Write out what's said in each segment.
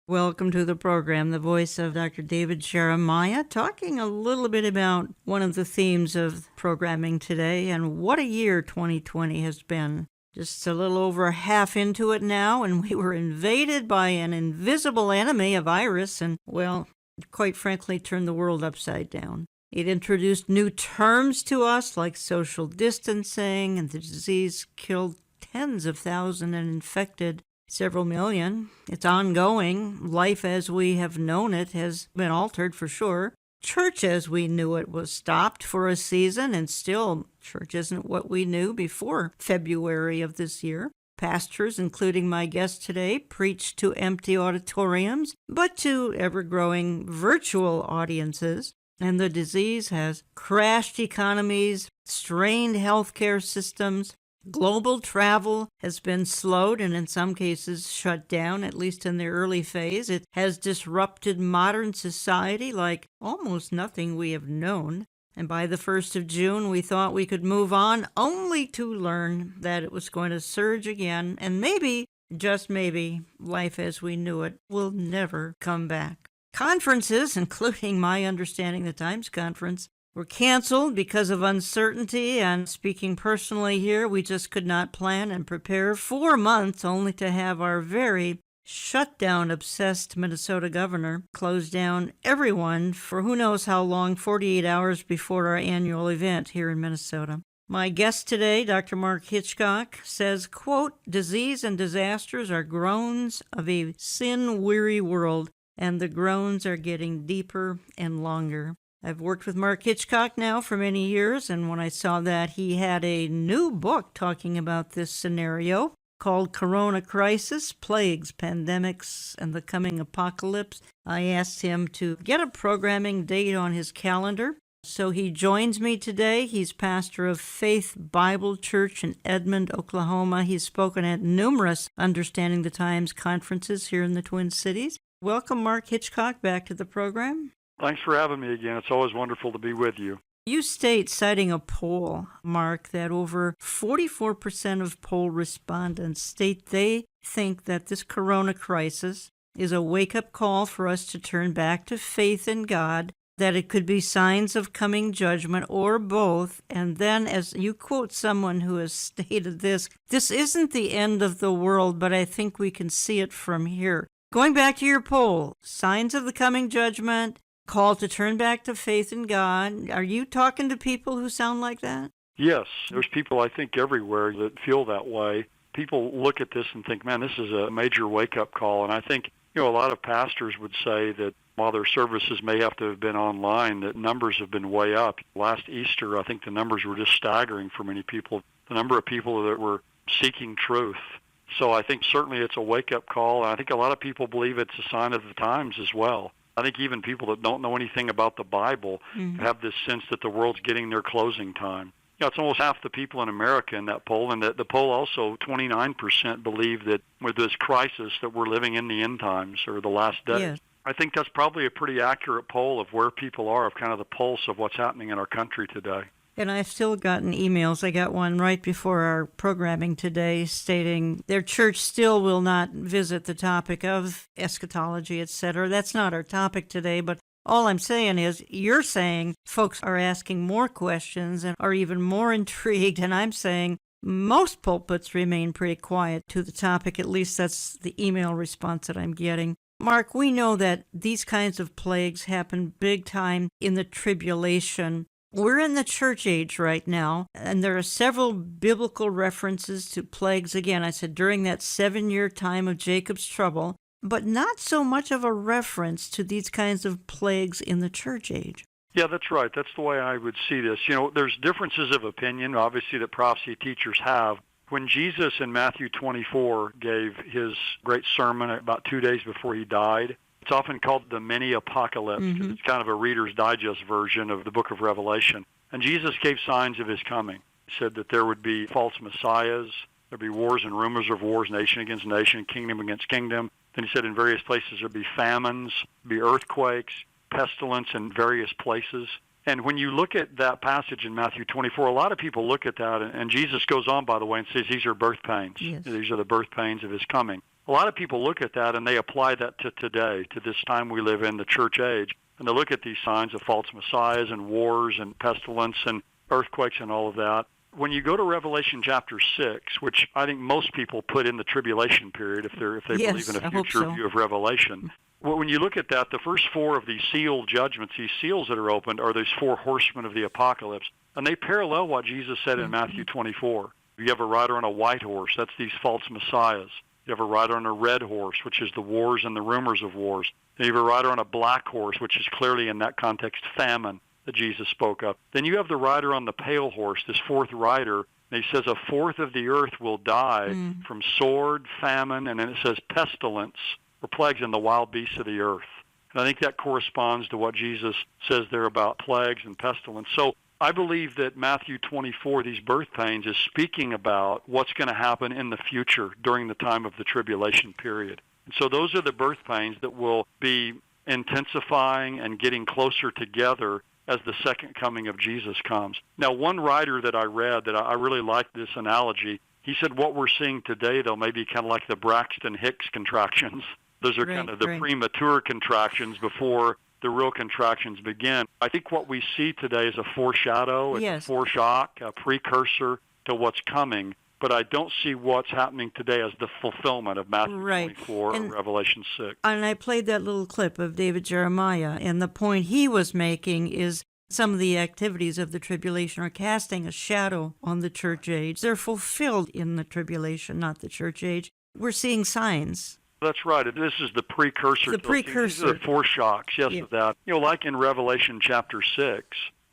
Welcome to the program, the voice of Dr. David Jeremiah, talking a little bit about one of the themes of programming today and what a year 2020 has been. Just a little over half into it now, and we were invaded by an invisible enemy, a virus, and, well, quite frankly, turned the world upside down. It introduced new terms to us like social distancing, and the disease killed tens of thousands and infected several million. It's ongoing. Life as we have known it has been altered for sure. Church as we knew it was stopped for a season, and still church isn't what we knew before February of this year. Pastors, including my guest today, preached to empty auditoriums, but to ever-growing virtual audiences. And the disease has crashed economies, strained healthcare systems. Global travel has been slowed and in some cases shut down, at least in the early phase. It has disrupted modern society like almost nothing we have known. And by the 1st of June, we thought we could move on, only to learn that it was going to surge again. And maybe, just maybe, life as we knew it will never come back. Conferences, including my Understanding the Times conference, were canceled because of uncertainty, and speaking personally here, we just could not plan and prepare 4 months only to have our very shutdown-obsessed Minnesota governor close down everyone for who knows how long, 48 hours before our annual event here in Minnesota. My guest today, Dr. Mark Hitchcock, says, quote, "Disease and disasters are groans of a sin-weary world, and the groans are getting deeper and longer." I've worked with Mark Hitchcock now for many years, and when I saw that he had a new book talking about this scenario called Corona Crisis, Plagues, Pandemics, and the Coming Apocalypse, I asked him to get a programming date on his calendar. So he joins me today. He's pastor of Faith Bible Church in Edmond, Oklahoma. He's spoken at numerous Understanding the Times conferences here in the Twin Cities. Welcome, Mark Hitchcock, back to the program. Thanks for having me again. It's always wonderful to be with you. You state, citing a poll, Mark, that over 44% of poll respondents state they think that this corona crisis is a wake-up call for us to turn back to faith in God, that it could be signs of coming judgment or both. And then, as you quote someone who has stated this isn't the end of the world, but I think we can see it from here. Going back to your poll, signs of the coming judgment, call to turn back to faith in God. Are you talking to people who sound like that? Yes, there's people I think everywhere that feel that way. People look at this and think, man, this is a major wake-up call. And I think, a lot of pastors would say that while their services may have to have been online, that numbers have been way up. Last Easter, I think the numbers were just staggering for many people, the number of people that were seeking truth. So I think certainly it's a wake-up call. And I think a lot of people believe it's a sign of the times as well. I think even people that don't know anything about the Bible have this sense that the world's getting their closing time. It's almost half the people in America in that poll, and the poll also, 29% believe that with this crisis that we're living in the end times or the last days. Yes. I think that's probably a pretty accurate poll of where people are, of kind of the pulse of what's happening in our country today. And I've still gotten emails. I got one right before our programming today stating their church still will not visit the topic of eschatology, etc. That's not our topic today, but all I'm saying is you're saying folks are asking more questions and are even more intrigued, and I'm saying most pulpits remain pretty quiet to the topic. At least that's the email response that I'm getting. Mark, we know that these kinds of plagues happen big time in the tribulation. We're in the church age right now, and there are several biblical references to plagues. Again, I said during that 7-year time of Jacob's trouble, but not so much of a reference to these kinds of plagues in the church age. Yeah, that's right. That's the way I would see this. There's differences of opinion, obviously, that prophecy teachers have. When Jesus in Matthew 24 gave his great sermon about 2 days before he died, it's often called the mini apocalypse because it's kind of a Reader's Digest version of the book of Revelation. And Jesus gave signs of his coming. He said that there would be false messiahs, there'd be wars and rumors of wars, nation against nation, kingdom against kingdom. Then he said in various places there'd be famines, be earthquakes, pestilence in various places. And when you look at that passage in Matthew 24, a lot of people look at that, and Jesus goes on, by the way, and says these are birth pains. Yes. These are the birth pains of his coming. a lot of people look at that and they apply that to today, to this time we live in, the church age. And they look at these signs of false messiahs and wars and pestilence and earthquakes and all of that. When you go to Revelation chapter 6, which I think most people put in the tribulation period if they Yes, believe in a I hope future so. view of Revelation, well, when you look at that, the first four of these sealed judgments, these seals that are opened, are those four horsemen of the apocalypse. And they parallel what Jesus said in Matthew 24. You have a rider on a white horse, that's these false messiahs. You have a rider on a red horse, which is the wars and the rumors of wars. Then you have a rider on a black horse, which is clearly in that context famine that Jesus spoke of. Then you have the rider on the pale horse, this fourth rider, and he says a fourth of the earth will die from sword, famine, and then it says pestilence or plagues and the wild beasts of the earth. And I think that corresponds to what Jesus says there about plagues and pestilence. So I believe that Matthew 24, these birth pains, is speaking about what's going to happen in the future during the time of the tribulation period. And so those are the birth pains that will be intensifying and getting closer together as the second coming of Jesus comes. Now, one writer that I read that I really liked this analogy, he said what we're seeing today, though, may be kind of like the Braxton Hicks contractions. Those are kind of the premature contractions before the real contractions begin. I think what we see today is a foreshadow, it's a foreshock, a precursor to what's coming. But I don't see what's happening today as the fulfillment of Matthew 24 and Revelation 6. And I played that little clip of David Jeremiah, and the point he was making is some of the activities of the tribulation are casting a shadow on the church age. They're fulfilled in the tribulation, not the church age. We're seeing signs. That's right. This is the precursor. The precursor. These are the foreshocks, of that. Like in Revelation chapter 6,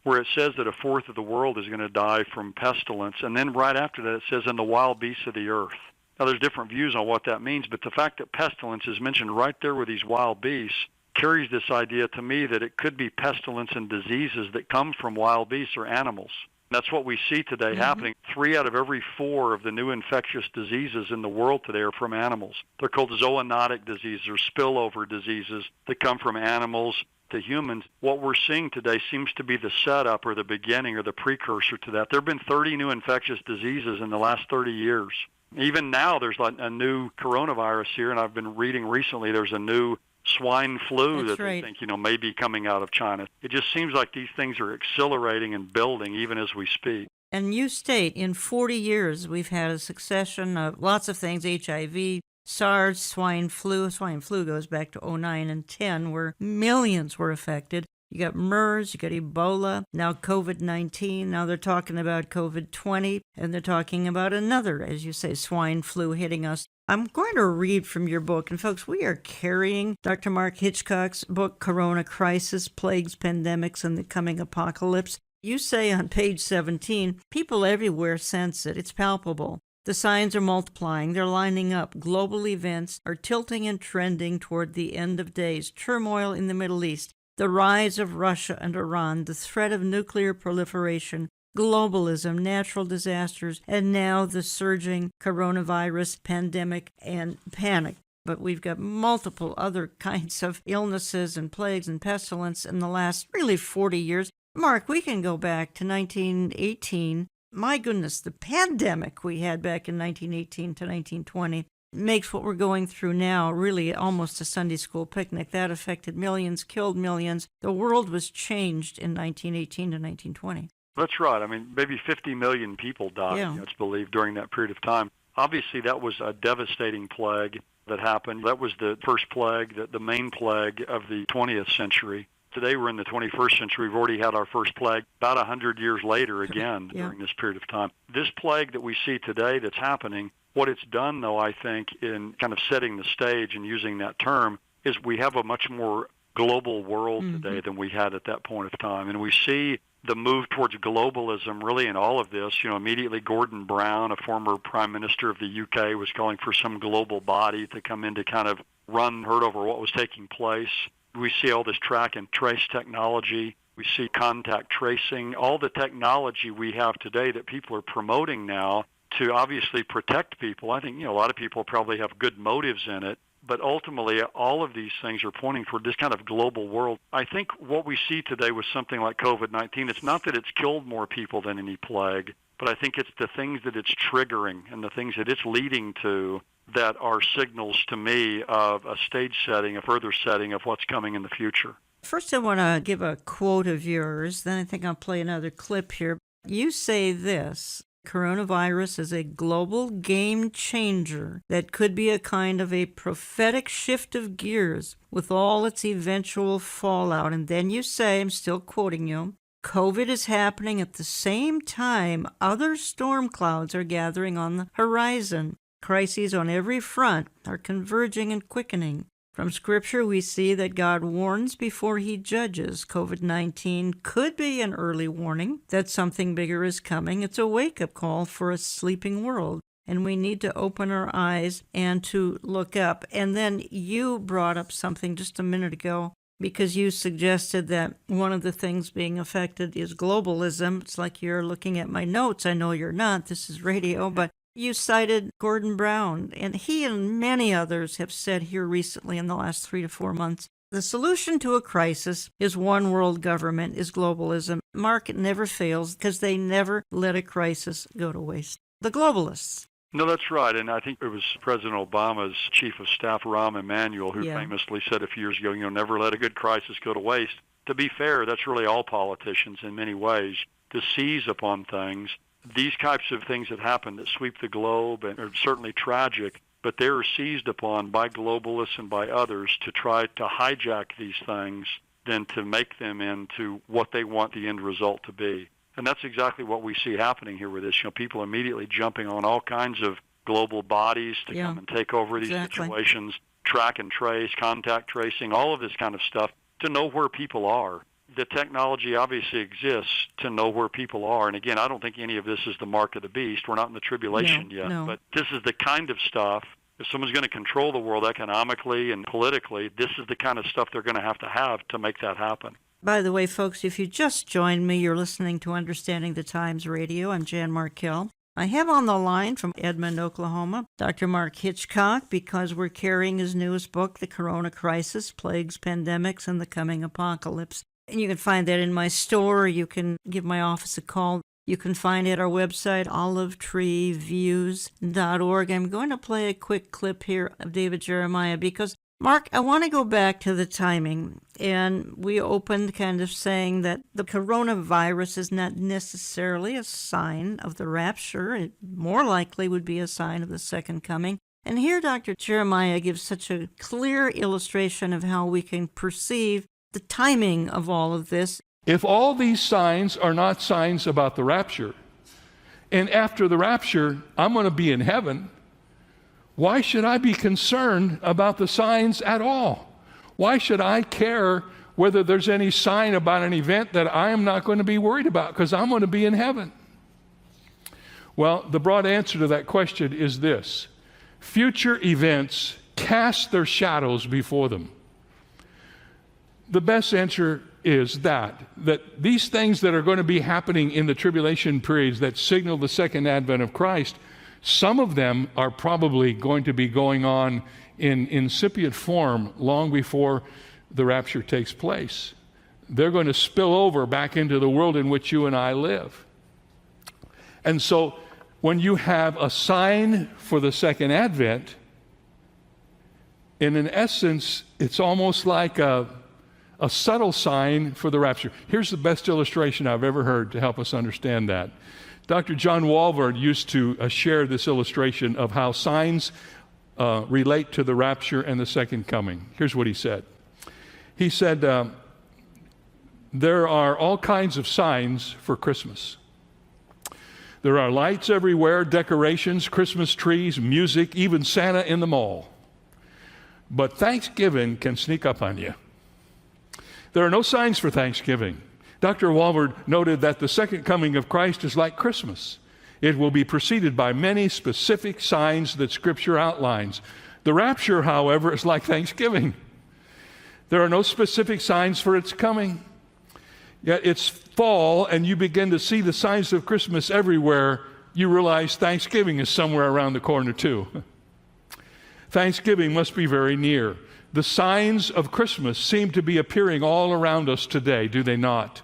where it says that a fourth of the world is going to die from pestilence. And then right after that, it says, and the wild beasts of the earth. Now, there's different views on what that means, but the fact that pestilence is mentioned right there with these wild beasts carries this idea to me that it could be pestilence and diseases that come from wild beasts or animals. That's what we see today happening. 3 out of every 4 of the new infectious diseases in the world today are from animals. They're called zoonotic diseases or spillover diseases that come from animals to humans. What we're seeing today seems to be the setup or the beginning or the precursor to that. There have been 30 new infectious diseases in the last 30 years. Even now there's like a new coronavirus here, and I've been reading recently there's a new swine flu that they think, may be coming out of China. It just seems like these things are accelerating and building even as we speak. And you state in 40 years we've had a succession of lots of things, HIV, SARS, swine flu. Swine flu goes back to 2009 and 10, where millions were affected. You got MERS, you got Ebola, now COVID-19. Now they're talking about COVID-20, and they're talking about another, as you say, swine flu hitting us. I'm going to read from your book. And folks, we are carrying Dr. Mark Hitchcock's book, Corona Crisis, Plagues, Pandemics, and the Coming Apocalypse. You say on page 17, people everywhere sense it. It's palpable. The signs are multiplying. They're lining up. Global events are tilting and trending toward the end of days. Turmoil in the Middle East, the rise of Russia and Iran, the threat of nuclear proliferation, globalism, natural disasters, and now the surging coronavirus pandemic and panic. But we've got multiple other kinds of illnesses and plagues and pestilence in the last really 40 years. Mark, we can go back to 1918. My goodness, the pandemic we had back in 1918 to 1920 makes what we're going through now really almost a Sunday school picnic. That affected millions, killed millions. The world was changed in 1918 to 1920. That's right. I mean, maybe 50 million people died, it's believed, during that period of time. Obviously, that was a devastating plague that happened. That was the first plague, the main plague of the 20th century. Today we're in the 21st century. We've already had our first plague about 100 years later again during this period of time. This plague that we see today that's happening, what it's done, though, I think, in kind of setting the stage and using that term, is we have a much more global world today than we had at that point of time. And we see the move towards globalism really in all of this. Immediately Gordon Brown, a former prime minister of the UK, was calling for some global body to come in to kind of run herd over what was taking place. We see all this track and trace technology. We see contact tracing, all the technology we have today that people are promoting now to obviously protect people. I think, a lot of people probably have good motives in it, but ultimately all of these things are pointing toward this kind of global world. I think what we see today with something like COVID-19, it's not that it's killed more people than any plague, but I think it's the things that it's triggering and the things that it's leading to that are signals to me of a stage setting, a further setting of what's coming in the future. First, I want to give a quote of yours, then I think I'll play another clip here. You say this: coronavirus is a global game changer that could be a kind of a prophetic shift of gears with all its eventual fallout. And then you say, I'm still quoting you, COVID is happening at the same time other storm clouds are gathering on the horizon. Crises on every front are converging and quickening. From Scripture, we see that God warns before he judges. COVID-19 could be an early warning that something bigger is coming. It's a wake-up call for a sleeping world, and we need to open our eyes and to look up. And then you brought up something just a minute ago, because you suggested that one of the things being affected is globalism. It's like you're looking at my notes. I know you're not. This is radio, but you cited Gordon Brown, and he and many others have said here recently in the last 3 to 4 months, the solution to a crisis is one world government, is globalism. Mark, it never fails because they never let a crisis go to waste. The globalists. No, that's right. And I think it was President Obama's chief of staff, Rahm Emanuel, who famously said a few years ago, never let a good crisis go to waste. To be fair, that's really all politicians in many ways, to seize upon things. These types of things that happen that sweep the globe and are certainly tragic, but they are seized upon by globalists and by others to try to hijack these things than to make them into what they want the end result to be. And that's exactly what we see happening here with this. People immediately jumping on all kinds of global bodies to come and take over these situations, track and trace, contact tracing, all of this kind of stuff to know where people are. The technology obviously exists to know where people are. And again, I don't think any of this is the mark of the beast. We're not in the tribulation yet. No. But this is the kind of stuff, if someone's going to control the world economically and politically, this is the kind of stuff they're going to have to make that happen. By the way, folks, if you just joined me, you're listening to Understanding the Times Radio. I'm Jan Markell. I have on the line from Edmond, Oklahoma, Dr. Mark Hitchcock, because we're carrying his newest book, The Corona Crisis, Plagues, Pandemics, and the Coming Apocalypse. And you can find that in my store. You can give my office a call. You can find it at our website, olivetreeviews.org. I'm going to play a quick clip here of David Jeremiah because, Mark, I want to go back to the timing. And we opened kind of saying that the coronavirus is not necessarily a sign of the rapture. It more likely would be a sign of the second coming. And here Dr. Jeremiah gives such a clear illustration of how we can perceive the timing of all of this. If all these signs are not signs about the rapture, and after the rapture, I'm going to be in heaven, why should I be concerned about the signs at all? Why should I care whether there's any sign about an event that I am not going to be worried about because I'm going to be in heaven? Well, the broad answer to that question is this: future events cast their shadows before them. The best answer is that these things that are going to be happening in the tribulation periods that signal the second advent of Christ, some of them are probably going to be going on in incipient form long before the rapture takes place. They're going to spill over back into the world in which you and I live. And so when you have a sign for the second advent, in essence, it's almost like a subtle sign for the rapture. Here's the best illustration I've ever heard to help us understand that. Dr. John Walvoord used to share this illustration of how signs relate to the rapture and the second coming. Here's what he said. He said, there are all kinds of signs for Christmas. There are lights everywhere, decorations, Christmas trees, music, even Santa in the mall. But Thanksgiving can sneak up on you. There are no signs for Thanksgiving. Dr. Walvoord noted that the second coming of Christ is like Christmas. It will be preceded by many specific signs that Scripture outlines. The rapture, however, is like Thanksgiving. There are no specific signs for its coming. Yet it's fall and you begin to see the signs of Christmas everywhere. You realize Thanksgiving is somewhere around the corner too. Thanksgiving must be very near. The signs of Christmas seem to be appearing all around us today, do they not?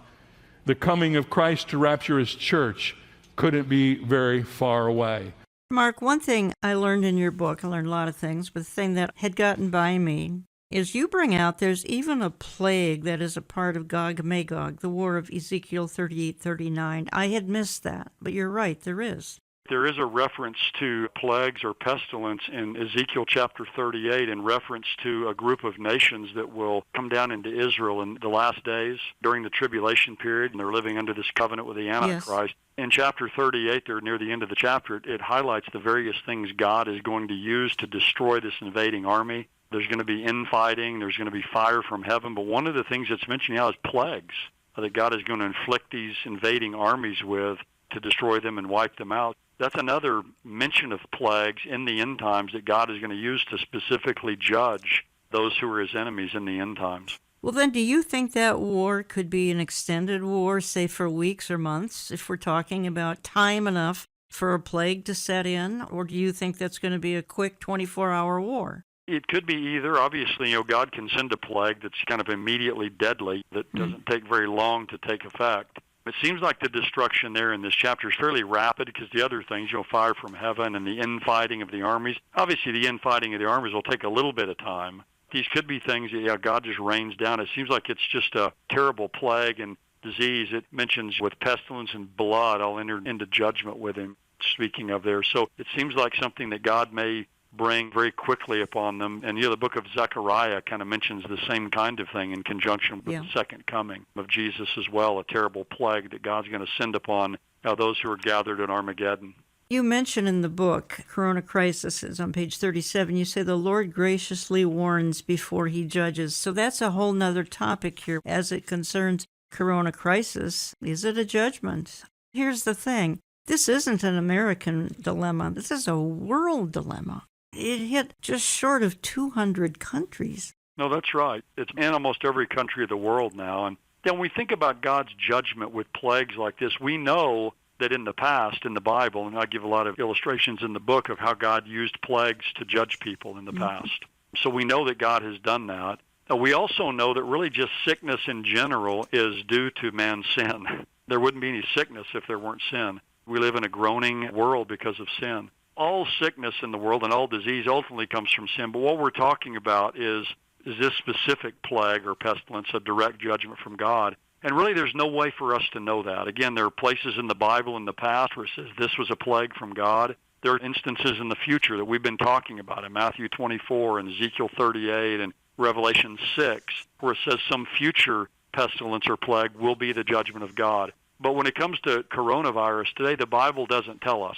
The coming of Christ to rapture his church couldn't be very far away. Mark, one thing I learned in your book, I learned a lot of things, but the thing that had gotten by me is you bring out there's even a plague that is a part of Gog and Magog, the war of Ezekiel 38:39. I had missed that, but you're right, there is. There is a reference to plagues or pestilence in Ezekiel chapter 38 in reference to a group of nations that will come down into Israel in the last days during the tribulation period, and they're living under this covenant with the Antichrist. Yes. In chapter 38, there near the end of the chapter, it highlights the various things God is going to use to destroy this invading army. There's going to be infighting, there's going to be fire from heaven, but one of the things that's mentioned now is plagues, that God is going to inflict these invading armies with to destroy them and wipe them out. That's another mention of plagues in the end times that God is going to use to specifically judge those who are his enemies in the end times. Well, then, do you think that war could be an extended war, say for weeks or months, if we're talking about time enough for a plague to set in? Or do you think that's going to be a quick 24-hour war? It could be either. Obviously, God can send a plague that's kind of immediately deadly, that doesn't take very long to take effect. It seems like the destruction there in this chapter is fairly rapid because the other things, fire from heaven and the infighting of the armies. Obviously, the infighting of the armies will take a little bit of time. These could be things that, God just rains down. It seems like it's just a terrible plague and disease. It mentions with pestilence and blood, I'll enter into judgment with him, speaking of there. So it seems like something that God may bring very quickly upon them. And the book of Zechariah kind of mentions the same kind of thing in conjunction with the second coming of Jesus as well, a terrible plague that God's going to send upon those who are gathered at Armageddon. You mention in the book, Corona Crisis is on page 37, you say the Lord graciously warns before he judges. So that's a whole nother topic here as it concerns Corona Crisis. Is it a judgment? Here's the thing. This isn't an American dilemma. This is a world dilemma. It hit just short of 200 countries. No, that's right. It's in almost every country of the world now. And then when we think about God's judgment with plagues like this, we know that in the past, in the Bible, and I give a lot of illustrations in the book of how God used plagues to judge people in the past. So we know that God has done that. We also know that really just sickness in general is due to man's sin. There wouldn't be any sickness if there weren't sin. We live in a groaning world because of sin. All sickness in the world and all disease ultimately comes from sin. But what we're talking about is this specific plague or pestilence a direct judgment from God? And really there's no way for us to know that. Again, there are places in the Bible in the past where it says this was a plague from God. There are instances in the future that we've been talking about in Matthew 24 and Ezekiel 38 and Revelation 6 where it says some future pestilence or plague will be the judgment of God. But when it comes to coronavirus today, the Bible doesn't tell us.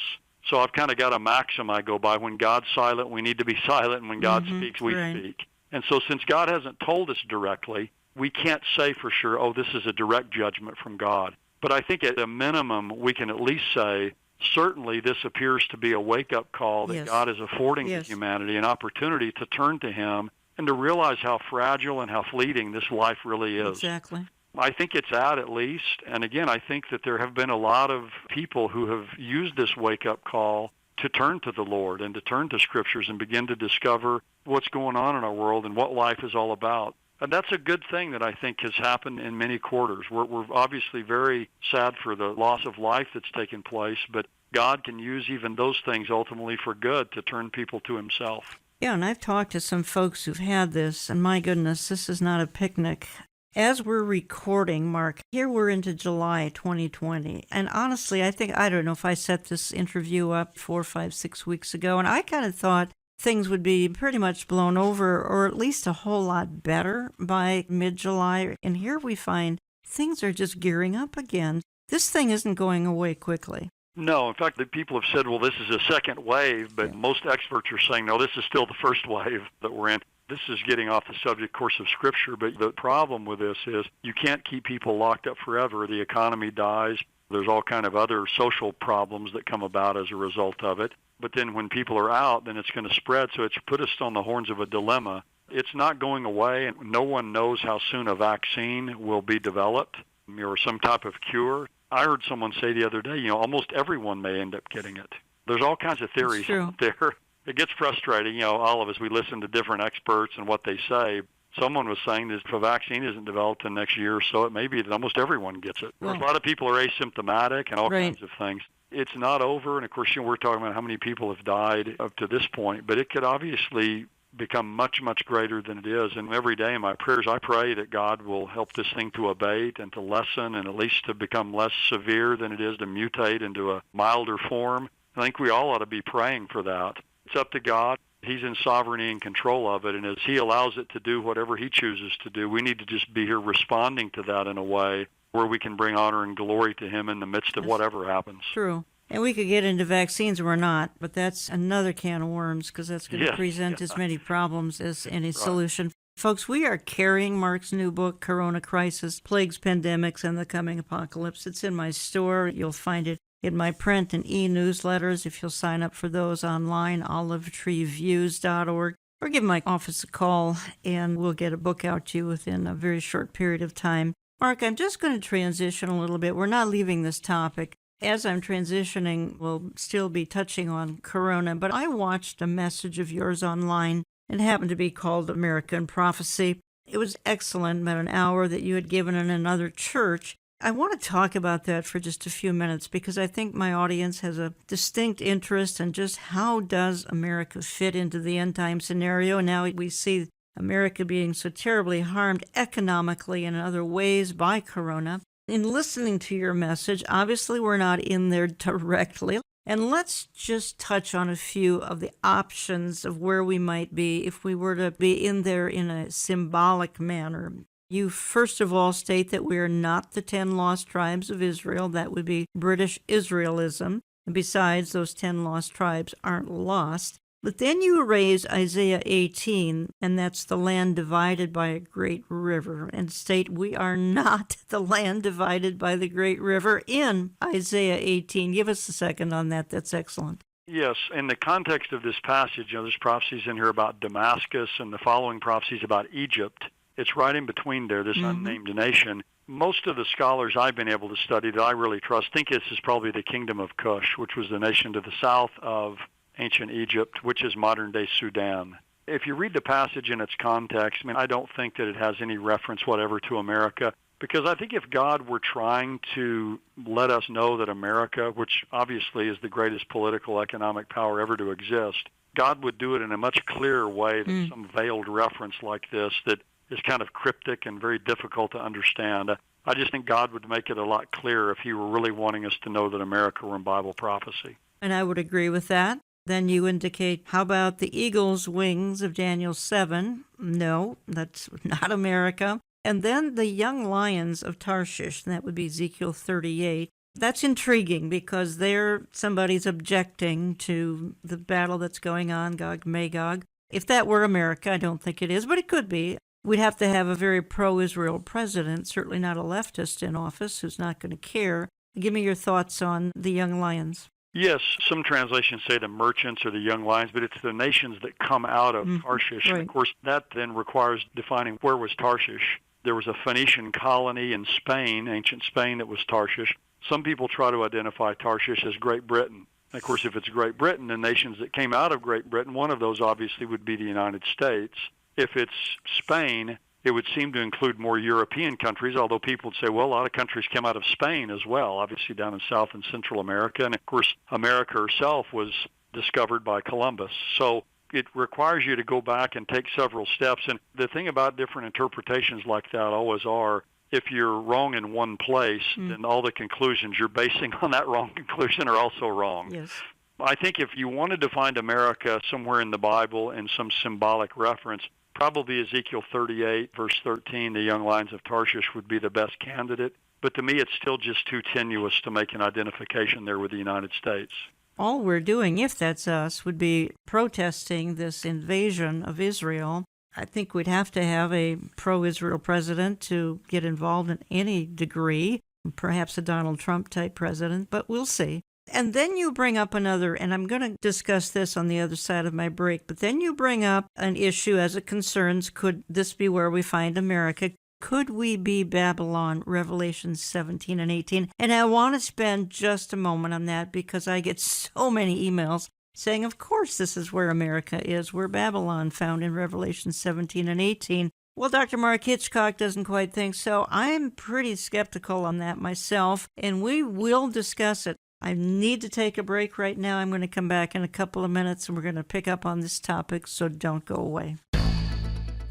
So I've kind of got a maxim I go by. When God's silent, we need to be silent, and when God speaks, we speak. And so since God hasn't told us directly, we can't say for sure, this is a direct judgment from God. But I think at a minimum, we can at least say, certainly this appears to be a wake-up call that God is affording to humanity an opportunity to turn to him and to realize how fragile and how fleeting this life really is. Exactly. I think it's at least. And again, I think that there have been a lot of people who have used this wake-up call to turn to the Lord and to turn to Scriptures and begin to discover what's going on in our world and what life is all about. And that's a good thing that I think has happened in many quarters. We're obviously very sad for the loss of life that's taken place, but God can use even those things ultimately for good to turn people to himself. Yeah, and I've talked to some folks who've had this, and my goodness, this is not a picnic. As we're recording, Mark, here we're into July 2020. And honestly, I don't know if I set this interview up 4, 5, 6 weeks ago, and I kind of thought things would be pretty much blown over or at least a whole lot better by mid-July. And here we find things are just gearing up again. This thing isn't going away quickly. No, in fact, the people have said, well, this is a second wave, but most experts are saying, no, this is still the first wave that we're in. This is getting off the subject course of Scripture, but the problem with this is you can't keep people locked up forever. The economy dies. There's all kind of other social problems that come about as a result of it. But then when people are out, then it's going to spread. So it's put us on the horns of a dilemma. It's not going away, and no one knows how soon a vaccine will be developed or some type of cure. I heard someone say the other day, almost everyone may end up getting it. There's all kinds of theories out there. It gets frustrating, all of us, we listen to different experts and what they say. Someone was saying that if a vaccine isn't developed in the next year or so, it may be that almost everyone gets it. Well, a lot of people are asymptomatic and all kinds of things. It's not over, and of course, we're talking about how many people have died up to this point, but it could obviously become much, much greater than it is. And every day in my prayers, I pray that God will help this thing to abate and to lessen and at least to become less severe than it is, to mutate into a milder form. I think we all ought to be praying for that. It's up to God. He's in sovereignty and control of it, and as He allows it to do whatever He chooses to do, we need to just be here responding to that in a way where we can bring honor and glory to Him in the midst of whatever happens. True. And we could get into vaccines, we're not, but that's another can of worms because that's going to present as many problems as any solution. Folks, we are carrying Mark's new book, Corona Crisis, Plagues, Pandemics, and the Coming Apocalypse. It's in my store. You'll find it in my print and e-newsletters if you'll sign up for those online, olivetreeviews.org, or give my office a call, and we'll get a book out to you within a very short period of time. Mark, I'm just going to transition a little bit. We're not leaving this topic. As I'm transitioning, we'll still be touching on Corona, but I watched a message of yours online. It happened to be called American Prophecy. It was excellent, about an hour that you had given in another church. I want to talk about that for just a few minutes because I think my audience has a distinct interest in just how does America fit into the end-time scenario. Now we see America being so terribly harmed economically and in other ways by Corona. In listening to your message, obviously we're not in there directly, and let's just touch on a few of the options of where we might be if we were to be in there in a symbolic manner. You first of all state that we are not the 10 lost tribes of Israel. That would be British Israelism. And besides, those 10 lost tribes aren't lost. But then you raise Isaiah 18, and that's the land divided by a great river, and state we are not the land divided by the great river in Isaiah 18. Give us a second on that. That's excellent. Yes, in the context of this passage, there's prophecies in here about Damascus and the following prophecies about Egypt. It's right in between there, this unnamed nation. Most of the scholars I've been able to study that I really trust think this is probably the kingdom of Cush, which was the nation to the south of ancient Egypt, which is modern-day Sudan. If you read the passage in its context, I don't think that it has any reference whatever to America, because I think if God were trying to let us know that America, which obviously is the greatest political economic power ever to exist, God would do it in a much clearer way than some veiled reference like this that is kind of cryptic and very difficult to understand. I just think God would make it a lot clearer if He were really wanting us to know that America were in Bible prophecy. And I would agree with that. Then you indicate, how about the eagle's wings of Daniel 7? No, that's not America. And then the young lions of Tarshish, and that would be Ezekiel 38. That's intriguing because there somebody's objecting to the battle that's going on, Gog-Magog. If that were America, I don't think it is, but it could be. We'd have to have a very pro-Israel president, certainly not a leftist in office who's not going to care. Give me your thoughts on the young lions. Yes, some translations say the merchants or the young lions, but it's the nations that come out of Tarshish. Right. And of course, that then requires defining where was Tarshish. There was a Phoenician colony in Spain, ancient Spain, that was Tarshish. Some people try to identify Tarshish as Great Britain. And of course, if it's Great Britain, the nations that came out of Great Britain, one of those obviously would be the United States. If it's Spain, it would seem to include more European countries, although people would say, well, a lot of countries came out of Spain as well, obviously down in South and Central America. And, of course, America herself was discovered by Columbus. So it requires you to go back and take several steps. And the thing about different interpretations like that always are, if you're wrong in one place, then all the conclusions you're basing on that wrong conclusion are also wrong. Yes. I think if you wanted to find America somewhere in the Bible in some symbolic reference, probably Ezekiel 38, verse 13, the young lions of Tarshish would be the best candidate. But to me, it's still just too tenuous to make an identification there with the United States. All we're doing, if that's us, would be protesting this invasion of Israel. I think we'd have to have a pro-Israel president to get involved in any degree, perhaps a Donald Trump-type president, but we'll see. And then you bring up another, and I'm going to discuss this on the other side of my break, but then you bring up an issue as it concerns, could this be where we find America? Could we be Babylon, Revelation 17 and 18? And I want to spend just a moment on that because I get so many emails saying, of course, this is where America is. We're Babylon, found in Revelation 17 and 18. Well, Dr. Mark Hitchcock doesn't quite think so. I'm pretty skeptical on that myself, and we will discuss it. I need to take a break right now. I'm going to come back in a couple of minutes and we're going to pick up on this topic, so don't go away.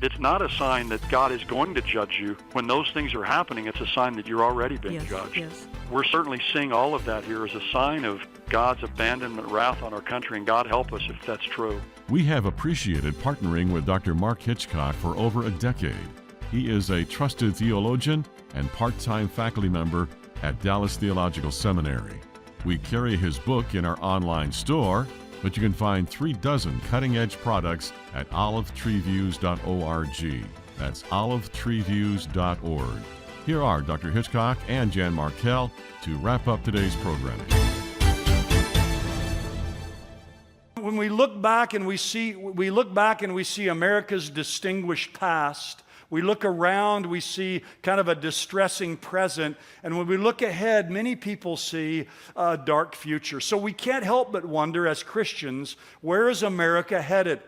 It's not a sign that God is going to judge you. When those things are happening, it's a sign that you're already being judged. Yes. We're certainly seeing all of that here as a sign of God's abandonment, wrath on our country, and God help us if that's true. We have appreciated partnering with Dr. Mark Hitchcock for over a decade. He is a trusted theologian and part-time faculty member at Dallas Theological Seminary. We carry his book in our online store, but you can find 36 cutting-edge products at olivetreeviews.org. That's olivetreeviews.org. Here are Dr. Hitchcock and Jan Markell to wrap up today's programming. When we look back and we see America's distinguished past, we look around, we see kind of a distressing present, and when we look ahead, many people see a dark future. So we can't help but wonder as Christians, where is America headed?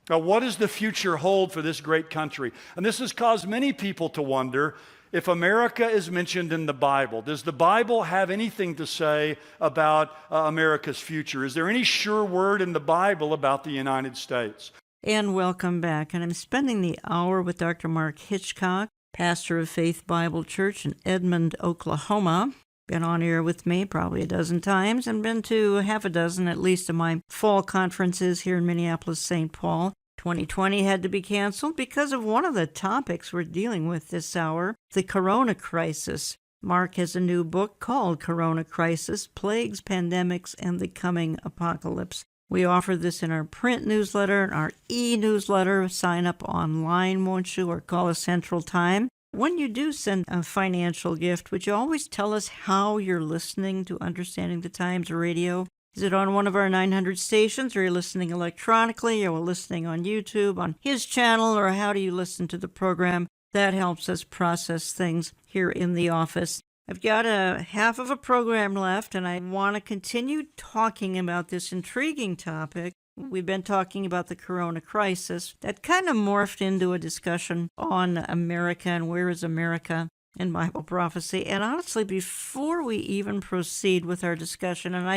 What does the future hold for this great country? And this has caused many people to wonder if America is mentioned in the Bible. Does the Bible have anything to say about America's future? Is there any sure word in the Bible about the United States? And welcome back. And I'm spending the hour with Dr. Mark Hitchcock, pastor of Faith Bible Church in Edmond, Oklahoma. Been on air with me probably a dozen times and been to half a dozen at least of my fall conferences here in Minneapolis, St. Paul. 2020 had to be canceled because of one of the topics we're dealing with this hour, the corona crisis. Mark has a new book called Corona Crisis, Plagues, Pandemics, and the Coming Apocalypse. We offer this in our print newsletter and our e-newsletter. Sign up online, won't you, or call us Central Time. When you do send a financial gift, would you always tell us how you're listening to Understanding the Times Radio? Is it on one of our 900 stations, or are you listening electronically, or listening on YouTube, on his channel, or how do you listen to the program? That helps us process things here in the office. I've got a half of a program left, and I want to continue talking about this intriguing topic. We've been talking about the corona crisis. That kind of morphed into a discussion on America and where is America in Bible prophecy. And honestly, before we even proceed with our discussion, and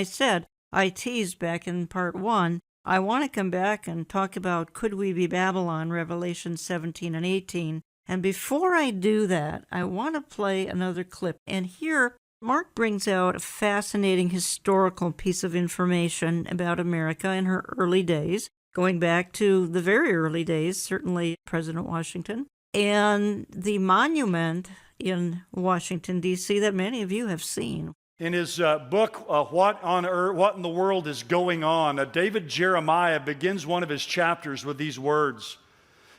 I teased back in part 1, I want to come back and talk about Could We Be Babylon, Revelation 17 and 18. And before I do that, I want to play another clip. And here, Mark brings out a fascinating historical piece of information about America in her early days, going back to the very early days, certainly President Washington, and the monument in Washington, D.C. that many of you have seen. In his book, What in the World is Going On, David Jeremiah begins one of his chapters with these words.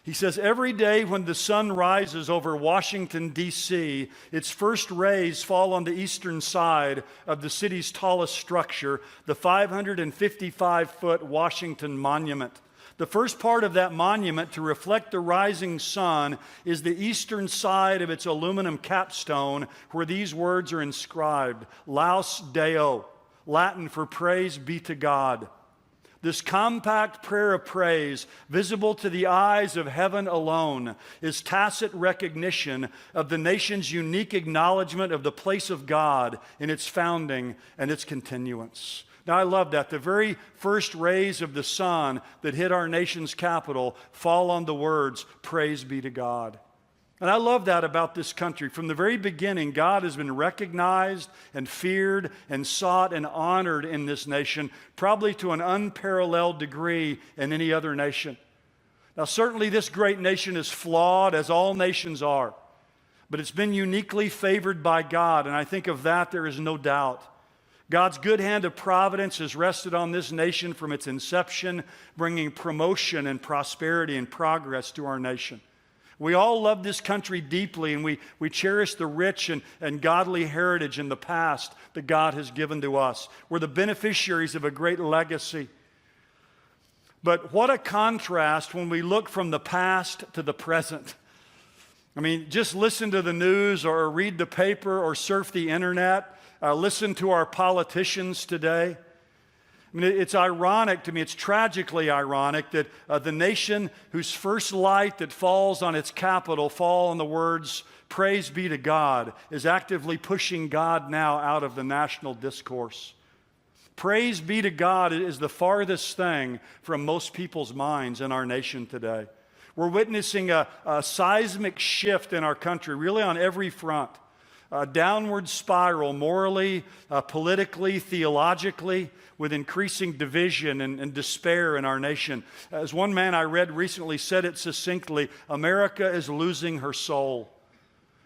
He says, every day when the sun rises over Washington, D.C., its first rays fall on the eastern side of the city's tallest structure, the 555-foot Washington Monument. The first part of that monument to reflect the rising sun is the eastern side of its aluminum capstone, where these words are inscribed, Laus Deo, Latin for praise be to God. This compact prayer of praise, visible to the eyes of heaven alone, is tacit recognition of the nation's unique acknowledgement of the place of God in its founding and its continuance. Now, I love that. The very first rays of the sun that hit our nation's capital fall on the words, praise be to God. And I love that about this country. From the very beginning, God has been recognized and feared and sought and honored in this nation, probably to an unparalleled degree in any other nation. Now, certainly this great nation is flawed, as all nations are, but it's been uniquely favored by God, and I think of that there is no doubt. God's good hand of providence has rested on this nation from its inception, bringing promotion and prosperity and progress to our nation. We all love this country deeply, and we cherish the rich and godly heritage in the past that God has given to us. We're the beneficiaries of a great legacy. But what a contrast when we look from the past to the present. I mean, just listen to the news or read the paper or surf the internet. Listen to our politicians today. I mean, it's ironic to me, it's tragically ironic that the nation whose first light that falls on its capital fall on the words, "Praise be to God," is actively pushing God now out of the national discourse. Praise be to God is the farthest thing from most people's minds in our nation today. We're witnessing a seismic shift in our country, really on every front. A downward spiral morally, politically, theologically, with increasing division and despair in our nation. As one man I read recently said it succinctly, America is losing her soul.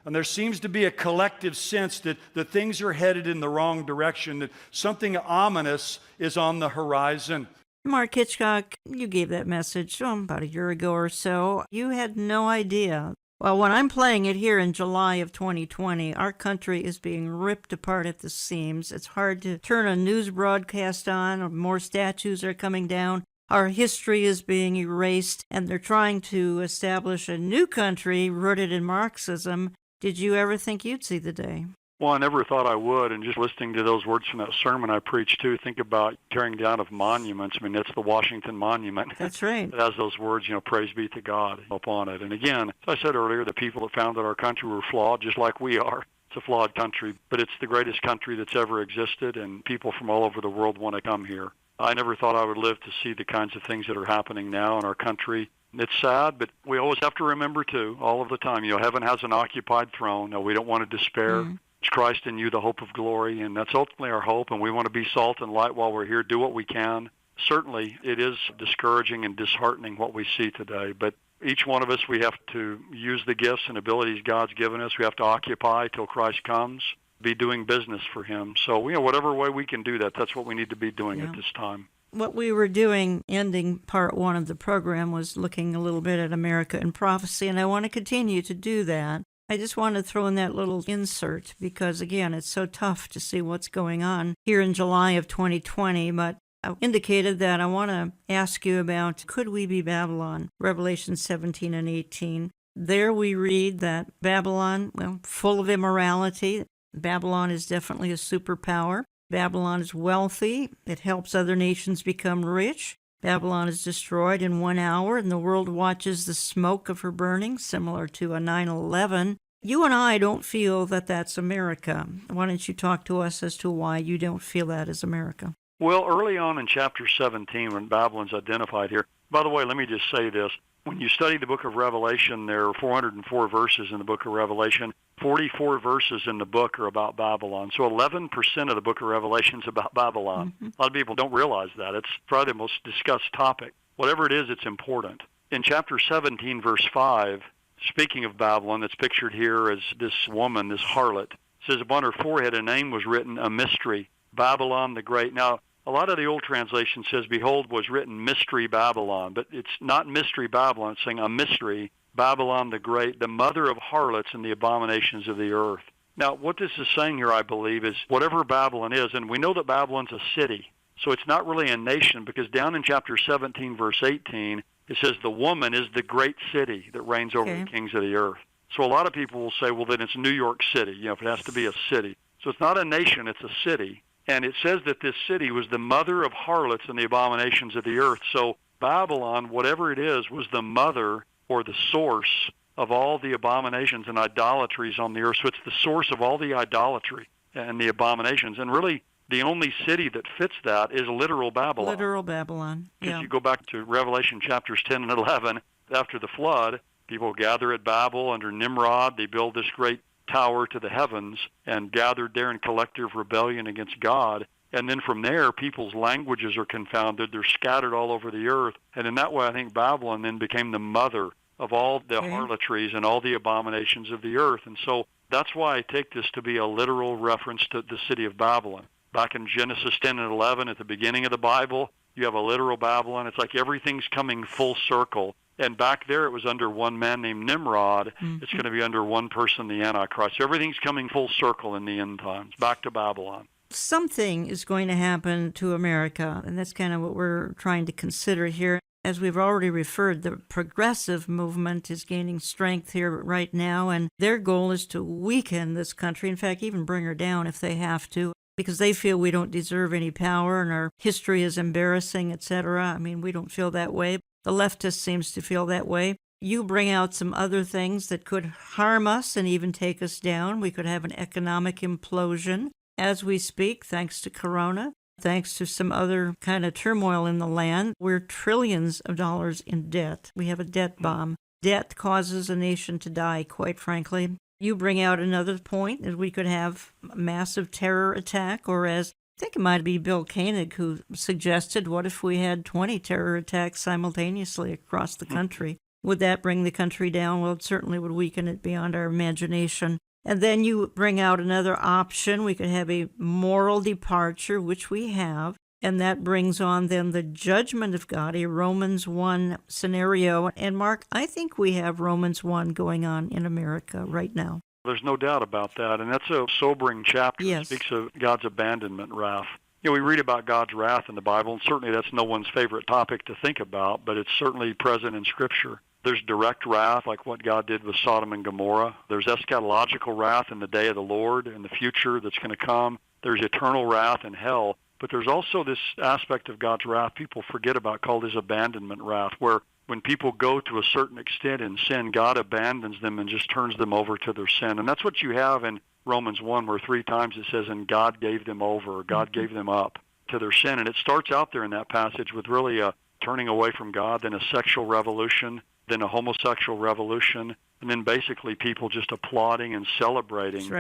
And there seems to be a collective sense that things are headed in the wrong direction, that something ominous is on the horizon. Mark Hitchcock, you gave that message about a year ago or so. You had no idea. Well, when I'm playing it here in July of 2020, our country is being ripped apart at the seams. It's hard to turn a news broadcast on, or more statues are coming down. Our history is being erased, and they're trying to establish a new country rooted in Marxism. Did you ever think you'd see the day? Well, I never thought I would, and just listening to those words from that sermon I preached too, think about tearing down of monuments. I mean, it's the Washington Monument. That's right. It has those words, praise be to God upon it. And again, as I said earlier, the people that founded our country were flawed, just like we are. It's a flawed country, but it's the greatest country that's ever existed, and people from all over the world want to come here. I never thought I would live to see the kinds of things that are happening now in our country. It's sad, but we always have to remember, too, all of the time, heaven has an occupied throne. No, we don't want to despair. Mm-hmm. It's Christ in you, the hope of glory, and that's ultimately our hope, and we want to be salt and light while we're here, do what we can. Certainly, it is discouraging and disheartening what we see today, but each one of us, we have to use the gifts and abilities God's given us. We have to occupy till Christ comes, be doing business for Him. So, whatever way we can do that, that's what we need to be doing at this time. What we were doing, ending part one of the program, was looking a little bit at America and prophecy, and I want to continue to do that. I just want to throw in that little insert because, again, it's so tough to see what's going on here in July of 2020, but I indicated that I want to ask you about, could we be Babylon? Revelation 17 and 18. There we read that Babylon, full of immorality. Babylon is definitely a superpower. Babylon is wealthy. It helps other nations become rich. Babylon is destroyed in 1 hour, and the world watches the smoke of her burning, similar to a 9/11. You and I don't feel that that's America. Why don't you talk to us as to why you don't feel that is America? Well, early on in chapter 17, when Babylon's identified here, by the way, let me just say this. When you study the book of Revelation, there are 404 verses in the book of Revelation. 44 verses in the book are about Babylon. So 11% of the book of Revelation is about Babylon. Mm-hmm. A lot of people don't realize that. It's probably the most discussed topic. Whatever it is, it's important. In chapter 17, verse 5, speaking of Babylon, that's pictured here as this woman, this harlot, it says upon her forehead a name was written, a mystery, Babylon the Great. Now, a lot of the old translation says, behold, was written mystery Babylon, but it's not mystery Babylon. It's saying a mystery, Babylon the Great, the mother of harlots and the abominations of the earth. Now, what this is saying here, I believe, is whatever Babylon is, and we know that Babylon's a city, so it's not really a nation, because down in chapter 17, verse 18, it says the woman is the great city that reigns over the kings of the earth. So a lot of people will say, well, then it's New York City, if it has to be a city. So it's not a nation, it's a city. And it says that this city was the mother of harlots and the abominations of the earth. So Babylon, whatever it is, was the mother or the source of all the abominations and idolatries on the earth. So it's the source of all the idolatry and the abominations. And really, the only city that fits that is literal Babylon. Literal Babylon, If you go back to Revelation chapters 10 and 11, after the flood, people gather at Babel under Nimrod. They build this great tower to the heavens and gathered there in collective rebellion against God. And then from there, people's languages are confounded. They're scattered all over the earth. And in that way, I think Babylon then became the mother of all the harlotries and all the abominations of the earth. And so that's why I take this to be a literal reference to the city of Babylon. Back in Genesis 10 and 11, at the beginning of the Bible, you have a literal Babylon. It's like everything's coming full circle. And back there, it was under one man named Nimrod. Mm-hmm. It's going to be under one person, the Antichrist. So everything's coming full circle in the end times, back to Babylon. Something is going to happen to America, and that's kind of what we're trying to consider here. As we've already referred, the progressive movement is gaining strength here right now, and their goal is to weaken this country, in fact, even bring her down if they have to. because they feel we don't deserve any power and our history is embarrassing, etc. I mean, we don't feel that way. The leftist seems to feel that way. You bring out some other things that could harm us and even take us down. We could have an economic implosion as we speak, thanks to Corona, thanks to some other kind of turmoil in the land. We're trillions of dollars in debt. We have a debt bomb. Debt causes a nation to die, quite frankly. You bring out another point that we could have a massive terror attack, or as I think it might be Bill Koenig who suggested, what if we had 20 terror attacks simultaneously across the country? Would that bring the country down? Well, it certainly would weaken it beyond our imagination. And then you bring out another option. We could have a moral departure, which we have, and that brings on then the judgment of God, a Romans 1 scenario. And Mark, I think we have Romans 1 going on in America right now. There's no doubt about that, and that's a sobering chapter. Yes. It speaks of God's abandonment wrath. You know, we read about God's wrath in the Bible, and certainly that's no one's favorite topic to think about, but it's certainly present in Scripture. There's direct wrath, like what God did with Sodom and Gomorrah. There's eschatological wrath in the day of the Lord in the future that's going to come. There's eternal wrath in hell. But there's also this aspect of God's wrath people forget about called his abandonment wrath, where when people go to a certain extent in sin, God abandons them and just turns them over to their sin. And that's what you have in Romans 1, where 3 times it says, and God gave them over, or God gave them up to their sin. And it starts out there in that passage with really a turning away from God, then a sexual revolution, then a homosexual revolution, and then basically people just applauding and celebrating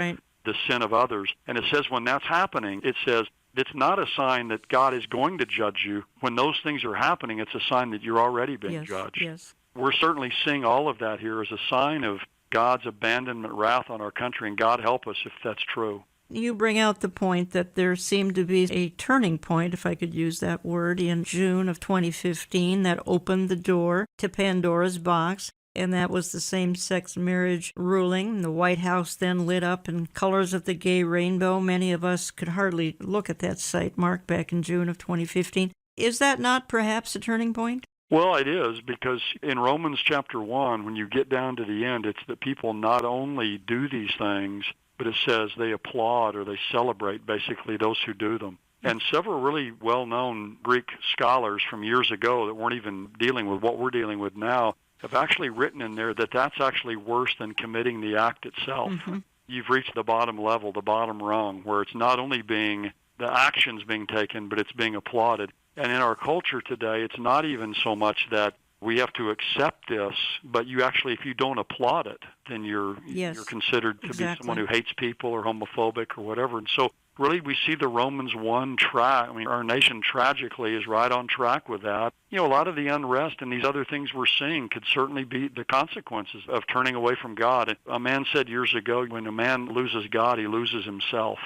the sin of others. And it says when that's happening, it says it's not a sign that God is going to judge you. When those things are happening, it's a sign that you're already being judged. Yes. We're certainly seeing all of that here as a sign of God's abandonment wrath on our country, and God help us if that's true. You bring out the point that there seemed to be a turning point, if I could use that word, in June of 2015 that opened the door to Pandora's box, and that was the same-sex marriage ruling. The White House then lit up in colors of the gay rainbow. Many of us could hardly look at that sight, Mark, back in June of 2015. Is that not perhaps a turning point? Well, it is, because in Romans chapter 1, when you get down to the end, it's that people not only do these things, but it says they applaud or they celebrate, basically, those who do them. And several really well-known Greek scholars from years ago that weren't even dealing with what we're dealing with now have actually written in there that that's actually worse than committing the act itself. Mm-hmm. You've reached the bottom level, the bottom rung, where it's not only being the actions being taken, but it's being applauded. And in our culture today, it's not even so much that we have to accept this, but you actually, if you don't applaud it, then you're considered to be someone who hates people or homophobic or whatever. And so really we see the Romans 1 track. I mean, our nation tragically is right on track with that. You know, a lot of the unrest and these other things we're seeing could certainly be the consequences of turning away from God. A man said years ago, when a man loses God, he loses himself.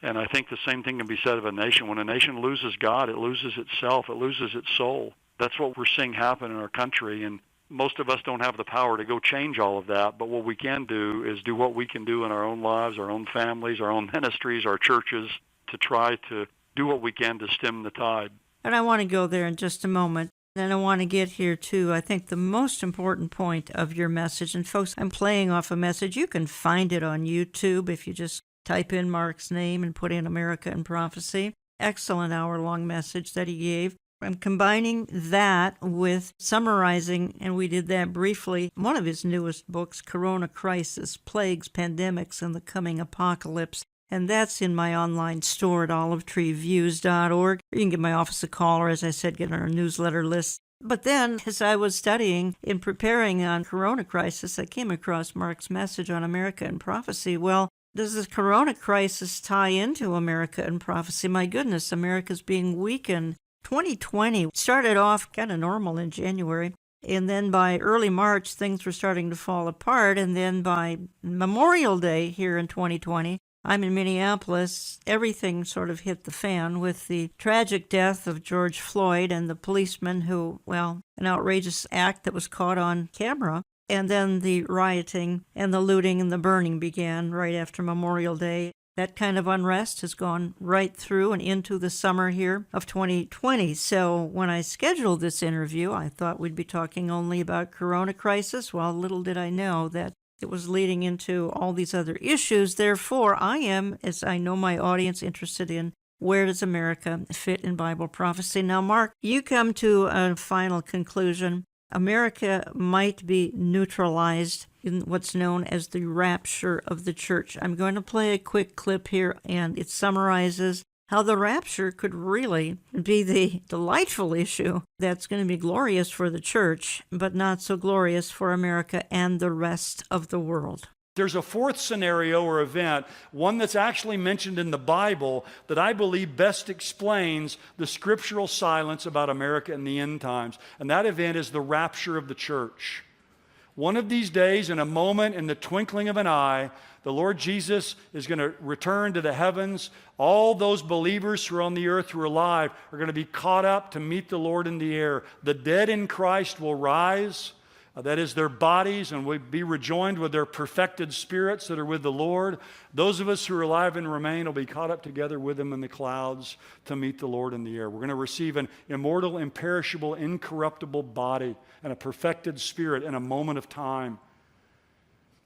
And I think the same thing can be said of a nation. When a nation loses God, it loses itself, it loses its soul. That's what we're seeing happen in our country, and most of us don't have the power to go change all of that, but what we can do is do what we can do in our own lives, our own families, our own ministries, our churches, to try to do what we can to stem the tide. And I want to go there in just a moment. And I want to get here to, I think, the most important point of your message. And folks, I'm playing off a message. You can find it on YouTube if you just type in Mark's name and put in America and Prophecy. Excellent hour-long message that he gave. I'm combining that with summarizing, and we did that briefly, one of his newest books, Corona Crisis, Plagues, Pandemics, and the Coming Apocalypse. And that's in my online store at olivetreeviews.org. You can give my office a call, or as I said, get on our newsletter list. But then, as I was studying in preparing on Corona Crisis, I came across Mark's message on America and Prophecy. Well, does the Corona Crisis tie into America and Prophecy? My goodness, America's being weakened. 2020 started off kind of normal in January, and then by early March, things were starting to fall apart, and then by Memorial Day here in 2020, I'm in Minneapolis, everything sort of hit the fan with the tragic death of George Floyd and the policeman who, well, an outrageous act that was caught on camera. And then the rioting and the looting and the burning began right after Memorial Day. That kind of unrest has gone right through and into the summer here of 2020. So when I scheduled this interview, I thought we'd be talking only about Corona Crisis. Well, little did I know that it was leading into all these other issues. Therefore, I am, as I know my audience, interested in where does America fit in Bible prophecy. Now, Mark, you come to a final conclusion. America might be neutralized in what's known as the rapture of the church. I'm going to play a quick clip here, and it summarizes how the rapture could really be the delightful issue that's going to be glorious for the church, but not so glorious for America and the rest of the world. There's a fourth scenario or event, one that's actually mentioned in the Bible, that I believe best explains the scriptural silence about America in the end times. And that event is the rapture of the church. One of these days, in a moment, in the twinkling of an eye, the Lord Jesus is going to return to the heavens. All those believers who are on the earth who are alive are going to be caught up to meet the Lord in the air. The dead in Christ will rise. That is, their bodies, and will be rejoined with their perfected spirits that are with the Lord. Those of us who are alive and remain will be caught up together with them in the clouds to meet the Lord in the air. We're going to receive an immortal, imperishable, incorruptible body and a perfected spirit in a moment of time.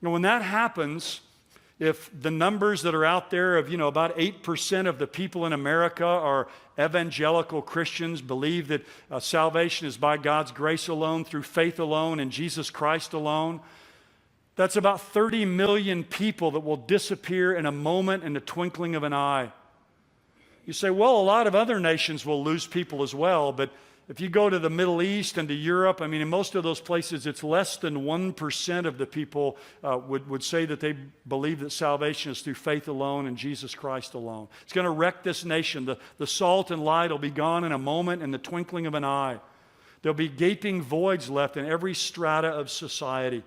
Now, when that happens, if the numbers that are out there of, about 8% of the people in America are evangelical Christians, believe that salvation is by God's grace alone, through faith alone, in Jesus Christ alone, that's about 30 million people that will disappear in a moment, in the twinkling of an eye. You say, well, a lot of other nations will lose people as well, but if you go to the Middle East and to Europe, in most of those places, it's less than 1% of the people would say that they believe that salvation is through faith alone and Jesus Christ alone. It's going to wreck this nation. The salt and light will be gone in a moment, in the twinkling of an eye. There'll be gaping voids left in every strata of society.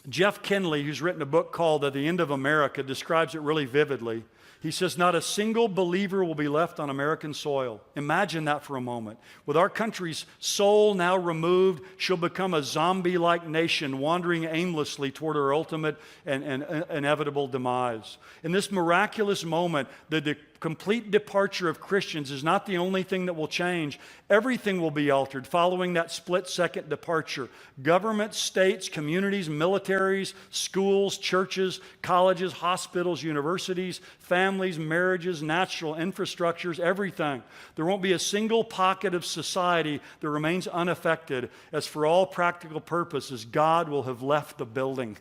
Jeff Kinley, who's written a book called The End of America, describes it really vividly. He says, not a single believer will be left on American soil. Imagine that for a moment. With our country's soul now removed, she'll become a zombie-like nation wandering aimlessly toward her ultimate and inevitable demise. In this miraculous moment, the complete departure of Christians is not the only thing that will change. Everything will be altered following that split-second departure. Government, states, communities, militaries, schools, churches, colleges, hospitals, universities, families, marriages, natural infrastructures, everything. There won't be a single pocket of society that remains unaffected, as for all practical purposes, God will have left the building.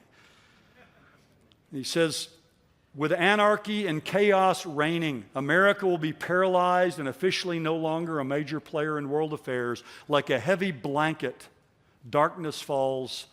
He says, with anarchy and chaos reigning, America will be paralyzed and officially no longer a major player in world affairs. Like a heavy blanket, darkness falls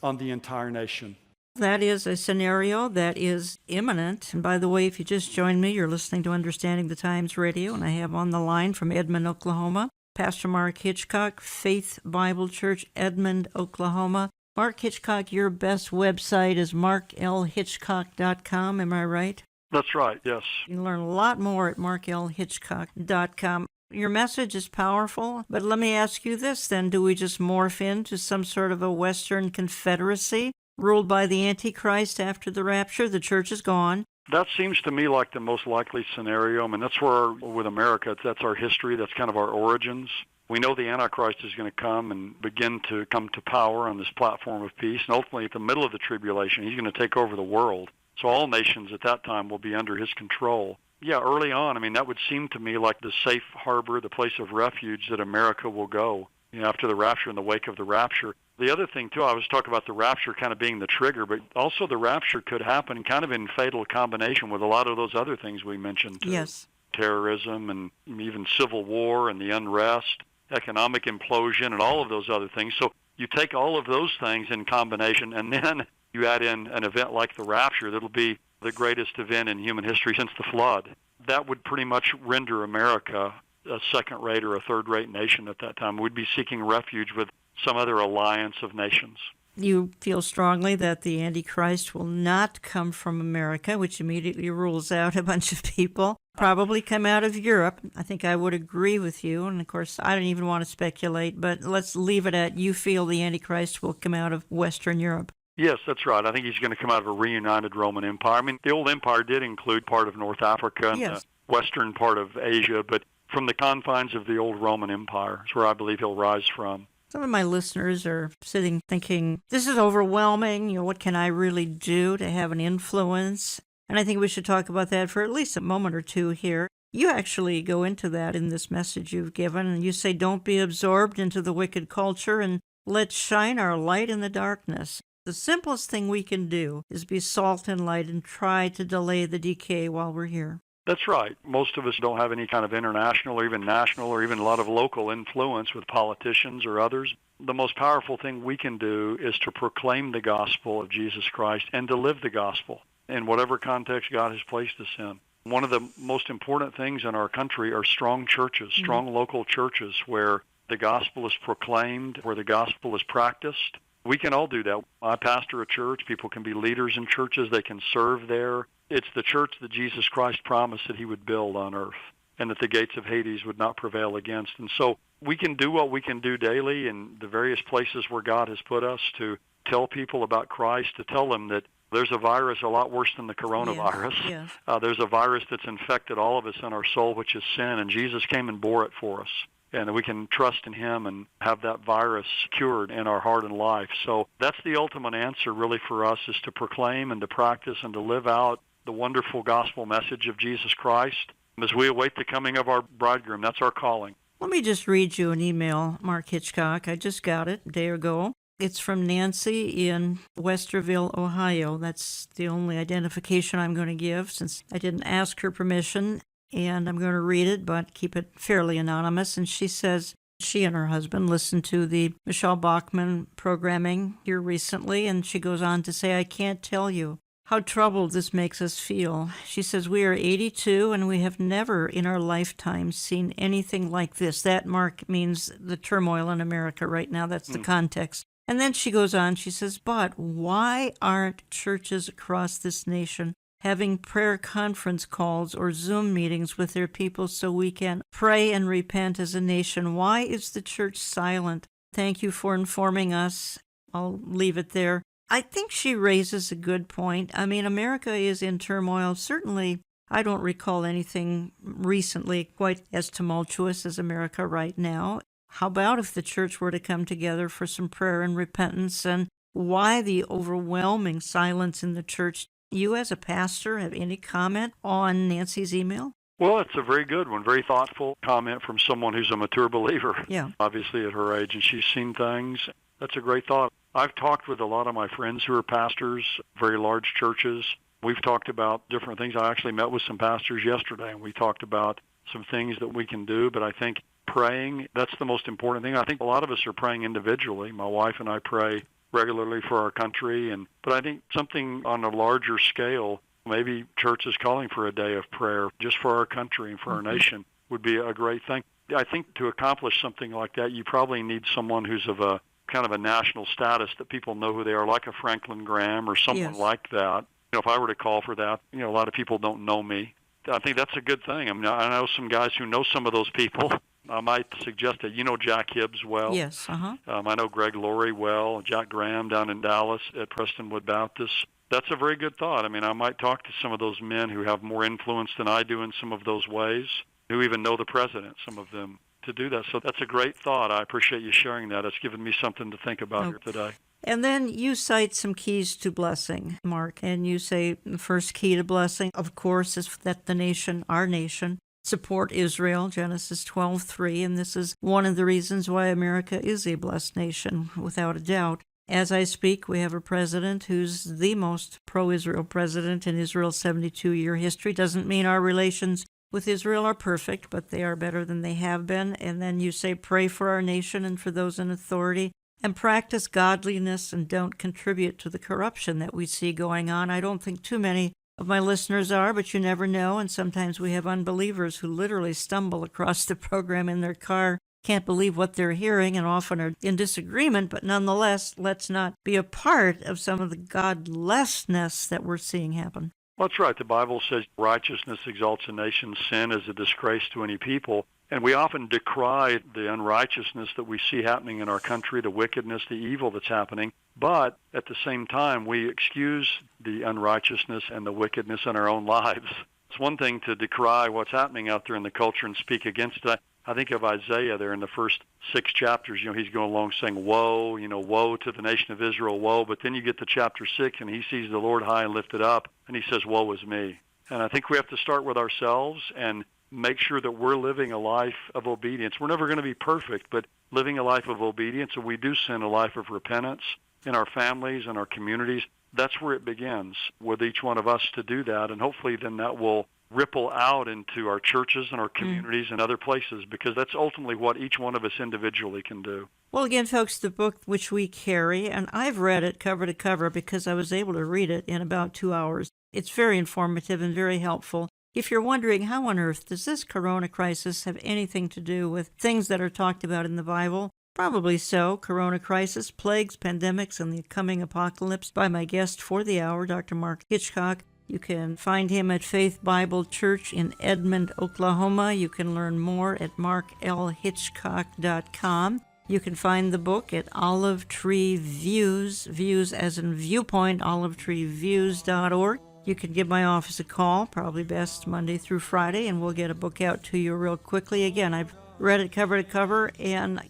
on the entire nation. That is a scenario that is imminent. And by the way, if you just joined me, you're listening to Understanding the Times Radio, and I have on the line from Edmond, Oklahoma, Pastor Mark Hitchcock, Faith Bible Church, Edmond, Oklahoma. Mark Hitchcock, your best website is markellhitchcock.com, am I right? That's right, yes. You can learn a lot more at markellhitchcock.com. Your message is powerful, but let me ask you this then. Do we just morph into some sort of a Western Confederacy ruled by the Antichrist after the rapture? The church is gone. That seems to me like the most likely scenario. That's where, with America, that's our history. That's kind of our origins. We know the Antichrist is going to come and begin to come to power on this platform of peace. And ultimately, at the middle of the tribulation, he's going to take over the world. So all nations at that time will be under his control. Yeah, early on, that would seem to me like the safe harbor, the place of refuge that America will go, after the rapture, in the wake of the rapture. The other thing, too, I was talking about the rapture kind of being the trigger, but also the rapture could happen kind of in fatal combination with a lot of those other things we mentioned, too. Yes. Terrorism and even civil war and the unrest, economic implosion, and all of those other things. So you take all of those things in combination, and then you add in an event like the rapture that'll be the greatest event in human history since the flood. That would pretty much render America a second-rate or a third-rate nation at that time. We'd be seeking refuge with some other alliance of nations. You feel strongly that the Antichrist will not come from America, which immediately rules out a bunch of people. Probably come out of Europe. I think I would agree with you. And of course, I don't even want to speculate, but let's leave it at you feel the Antichrist will come out of Western Europe. Yes, that's right. I think he's going to come out of a reunited Roman Empire. The old empire did include part of North Africa and yes, the western part of Asia, but from the confines of the old Roman Empire is where I believe he'll rise from. Some of my listeners are sitting thinking, this is overwhelming. What can I really do to have an influence? And I think we should talk about that for at least a moment or two here. You actually go into that in this message you've given, and you say, don't be absorbed into the wicked culture, and let's shine our light in the darkness. The simplest thing we can do is be salt and light and try to delay the decay while we're here. That's right. Most of us don't have any kind of international or even national or even a lot of local influence with politicians or others. The most powerful thing we can do is to proclaim the gospel of Jesus Christ and to live the gospel in whatever context God has placed us in. One of the most important things in our country are strong churches, strong local churches where the gospel is proclaimed, where the gospel is practiced. We can all do that. I pastor a church. People can be leaders in churches. They can serve there. It's the church that Jesus Christ promised that he would build on earth and that the gates of Hades would not prevail against. And so we can do what we can do daily in the various places where God has put us to tell people about Christ, to tell them that there's a virus a lot worse than the coronavirus. Yes. There's a virus that's infected all of us in our soul, which is sin, and Jesus came and bore it for us. And we can trust in him and have that virus cured in our heart and life. So that's the ultimate answer really for us, is to proclaim and to practice and to live out the wonderful gospel message of Jesus Christ as we await the coming of our bridegroom. That's our calling. Let me just read you an email, Mark Hitchcock. I just got it a day ago. It's from Nancy in Westerville, Ohio. That's the only identification I'm going to give since I didn't ask her permission. And I'm going to read it, but keep it fairly anonymous. And she says she and her husband listened to the Michelle Bachman programming here recently, and she goes on to say, I can't tell you how troubled this makes us feel. She says, we are 82, and we have never in our lifetime seen anything like this. That, Mark, means the turmoil in America right now. That's the context. And then she goes on, she says, but why aren't churches across this nation having prayer conference calls or Zoom meetings with their people so we can pray and repent as a nation? Why is the church silent? Thank you for informing us. I'll leave it there. I think she raises a good point. I mean, America is in turmoil. Certainly, I don't recall anything recently quite as tumultuous as America right now. How about if the church were to come together for some prayer and repentance? And why the overwhelming silence in the church? You as a pastor have any comment on Nancy's email? Well, it's a very good one, very thoughtful comment from someone who's a mature believer, Yeah. obviously at her age, and she's seen things. That's a great thought. I've talked with a lot of my friends who are pastors, very large churches. We've talked about different things. I actually met with some pastors yesterday, and we talked about some things that we can do, but I think praying, that's the most important thing. I think a lot of us are praying individually. My wife and I pray regularly for our country, but I think something on a larger scale, maybe church is calling for a day of prayer just for our country and for our nation would be a great thing. I think to accomplish something like that, you probably need someone who's of a kind of a national status that people know who they are, like a Franklin Graham or someone like that. If I were to call for that, a lot of people don't know me. I think that's a good thing. I mean, I know some guys who know some of those people. I might suggest that you know Jack Hibbs well. Yes, I know Greg Laurie well, Jack Graham down in Dallas at Prestonwood Baptist. That's a very good thought. I mean, I might talk to some of those men who have more influence than I do in some of those ways, who even know the president, some of them, to do that. So that's a great thought. I appreciate you sharing that. It's given me something to think about here today. And then you cite some keys to blessing, Mark, and you say the first key to blessing, of course, is that the nation, our nation, support Israel, Genesis 12:3, and this is one of the reasons why America is a blessed nation, without a doubt. As I speak, we have a president who's the most pro-Israel president in Israel's 72-year history. Doesn't mean our relations with Israel are perfect, but they are better than they have been. And then you say, pray for our nation and for those in authority, and practice godliness and don't contribute to the corruption that we see going on. I don't think too many of my listeners are, but you never know. And sometimes we have unbelievers who literally stumble across the program in their car, can't believe what they're hearing, and often are in disagreement. But nonetheless, let's not be a part of some of the godlessness that we're seeing happen. Well, that's right. The Bible says righteousness exalts a nation, sin is a disgrace to any people. And we often decry the unrighteousness that we see happening in our country, the wickedness, the evil that's happening. But at the same time, we excuse the unrighteousness and the wickedness in our own lives. It's one thing to decry what's happening out there in the culture and speak against that. I think of Isaiah there in the first 6 chapters. He's going along saying, woe, woe to the nation of Israel, woe. But then you get to chapter 6, and he sees the Lord high and lifted up, and he says, woe is me. And I think we have to start with ourselves and make sure that we're living a life of obedience. We're never going to be perfect, but living a life of obedience, and we do sin, a life of repentance in our families and our communities. That's where it begins, with each one of us to do that, and hopefully then that will ripple out into our churches and our communities and other places, because that's ultimately what each one of us individually can do. Well, again, folks, the book which we carry, and I've read it cover to cover because I was able to read it in about 2 hours. It's very informative and very helpful. If you're wondering how on earth does this corona crisis have anything to do with things that are talked about in the Bible, probably so. Corona crisis, plagues, pandemics, and the coming apocalypse by my guest for the hour, Dr. Mark Hitchcock. You can find him at Faith Bible Church in Edmond, Oklahoma. You can learn more at markellhitchcock.com. You can find the book at Olive Tree Views, views as in viewpoint, olivetreeviews.org. You can give my office a call, probably best Monday through Friday, and we'll get a book out to you real quickly. Again, I've read it cover to cover, and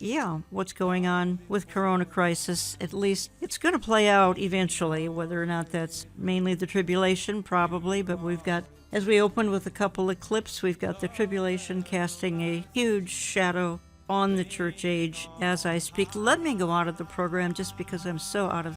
what's going on with corona crisis, at least it's going to play out eventually, whether or not that's mainly the tribulation, probably, but we've got, as we opened with a couple of clips, we've got the tribulation casting a huge shadow on the church age as I speak. Let me go out of the program just because I'm so out of